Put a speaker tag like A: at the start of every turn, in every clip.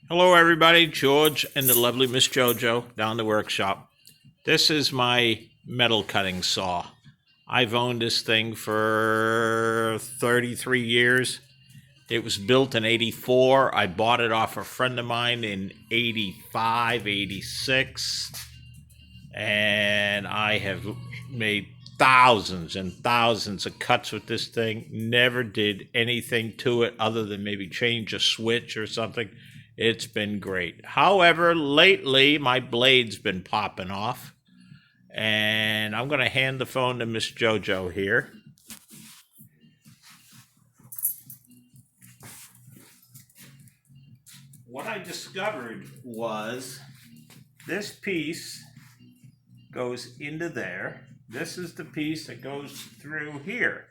A: Hello everybody, George and the lovely Miss Jojo down the workshop. This is my metal cutting saw. I've owned this thing for 33 years. It was built in 84. I bought it off a friend of mine in 85, 86. And I have made thousands and thousands of cuts with this thing. Never did anything to it other than maybe change a switch or something. It's been great. However, lately my blade's been popping off. And I'm going to hand the phone to Miss Jojo here. What I discovered was this piece goes into there. This is the piece that goes through here.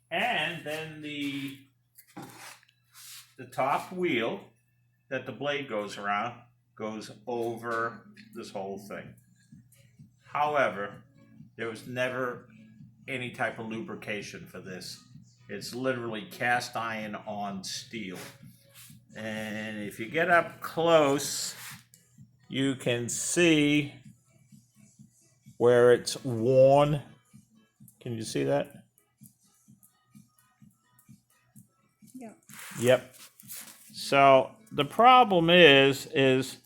A: And then the top wheel that the blade goes around goes over this whole thing. However, there was never any type of lubrication for this. It's literally cast iron on steel. And if you get up close, you can see where it's worn. Can you see that?
B: Yeah.
A: Yep. So the problem is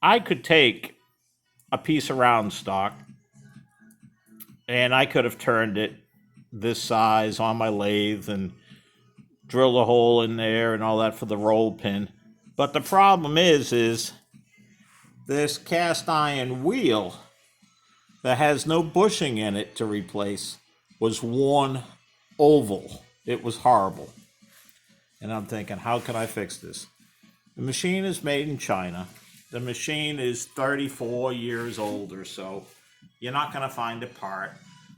A: I could take a piece of round stock and I could have turned it this size on my lathe and drilled a hole in there and all that for the roll pin. But the problem is this cast iron wheel that has no bushing in it to replace was worn oval. It was horrible. And I'm thinking, how can I fix this? The machine is made in China. The machine is 34 years old or so. You're not going to find a part.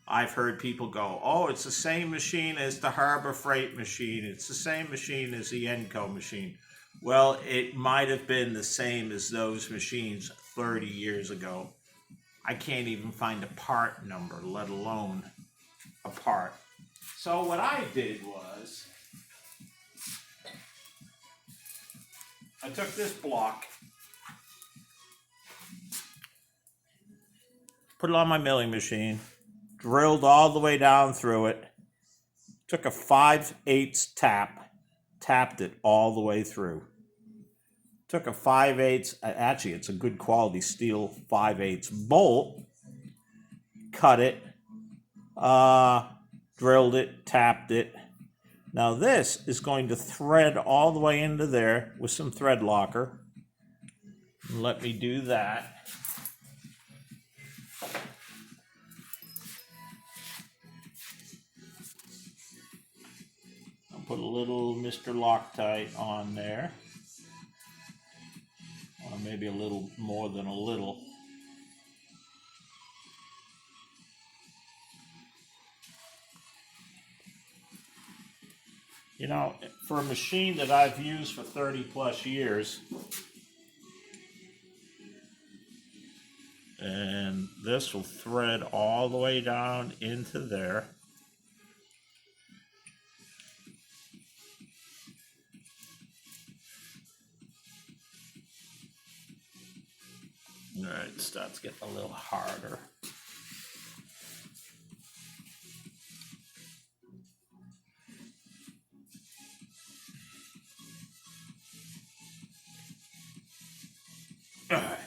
A: I've heard people go, oh, it's the same machine as the Harbor Freight machine. It's the same machine as the Enco machine. Well, it might have been the same as those machines 30 years ago. I can't even find a part number, let alone a part. So what I did was, I took this block, put it on my milling machine, drilled all the way down through it, took a 5/8 tap, tapped it all the way through. Took a 5/8, actually it's a good quality steel 5/8 bolt, cut it, drilled it, tapped it. Now this is going to thread all the way into there with some thread locker. Let me do that. I'll put a little Mr. Loctite on there. Or maybe a little more than a little. You know, for a machine that I've used for 30 plus years, and this will thread all the way down into there. All right, it starts getting a little harder. All right.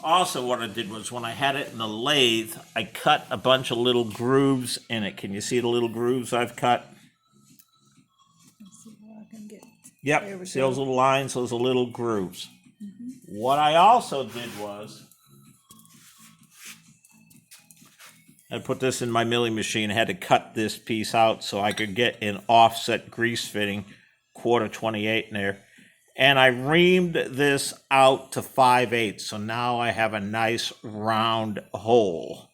A: Also, what I did was when I had it in the lathe, I cut a bunch of little grooves in it. Can you see the little grooves I've cut?
B: Let's see how I can get.
A: Yep,
B: There we
A: see
B: go.
A: those little lines, those are little grooves. What I also did was, I put this in my milling machine. I had to cut this piece out so I could get an offset grease fitting, 1/4 in there. And I reamed this out to 5/8. So now I have a nice round hole.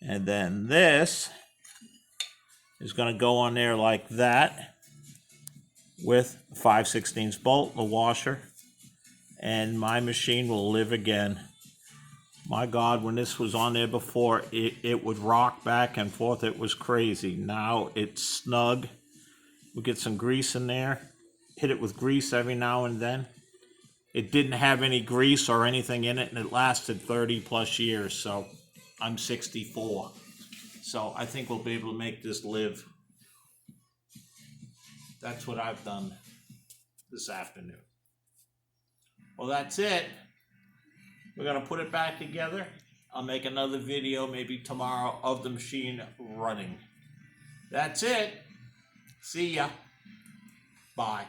A: And then this is going to go on there like that with a 5/16 bolt, the washer. And my machine will live again. My God, when this was on there before, it would rock back and forth. It was crazy. Now it's snug. We'll get some grease in there. Hit it with grease every now and then. It didn't have any grease or anything in it, and it lasted 30 plus years. So I'm 64. So I think we'll be able to make this live. That's what I've done this afternoon. Well, that's it. We're going to put it back together. I'll make another video maybe tomorrow of the machine running. That's it. See ya. Bye.